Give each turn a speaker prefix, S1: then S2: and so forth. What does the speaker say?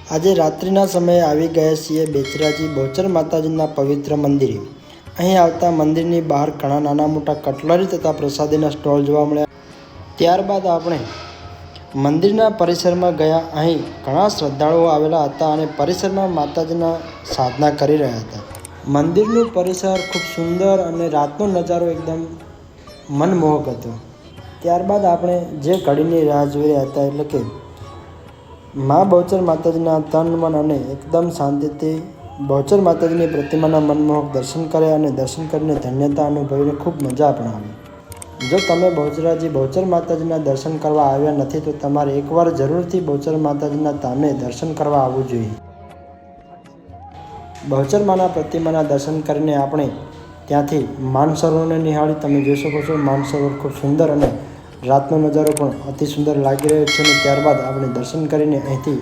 S1: આજે રાત્રિના સમયે આવી ગયા છીએ બેચરાજી બહુચર માતાજીના પવિત્ર મંદિરે। અહીં આવતા મંદિરની બહાર ઘણા નાના મોટા કટલરી તથા પ્રસાદીના સ્ટોલ જોવા મળ્યા। ત્યારબાદ આપણે મંદિરના પરિસરમાં ગયા। અહીં ઘણા શ્રદ્ધાળુઓ આવેલા હતા અને પરિસરમાં માતાજીના સાધના કરી રહ્યા હતા। મંદિરનું પરિસર ખૂબ સુંદર અને રાતનો નજારો એકદમ મનમોહક હતો। ત્યારબાદ આપણે જે ઘડીની રાહ જોઈ રહ્યા હતા એટલે કે મા બહુચર માતાજીના તન મન અને એકદમ શાંતિથી બહુચર માતાજીની પ્રતિમાના મનમોહક દર્શન કર્યા અને દર્શન કરીને ધન્યતા અનુભવીને ખૂબ મજા પણ આવી। જો તમે બહુચરાજી બહુચર માતાજીના દર્શન કરવા આવ્યા નથી તો તમારે એકવાર જરૂરથી બહુચર માતાજીના ધામે દર્શન કરવા આવવું જોઈએ। બહુચર માના પ્રતિમાના દર્શન કરીને આપણે ત્યાંથી માનસરોવરને નિહાળી તમે જોઈ શકો છો। માનસરોવર ખૂબ સુંદર અને રાતનો નજારો પણ અતિ સુંદર લાગી રહ્યો છે અને ત્યારબાદ આપણે દર્શન કરીને અહીંથી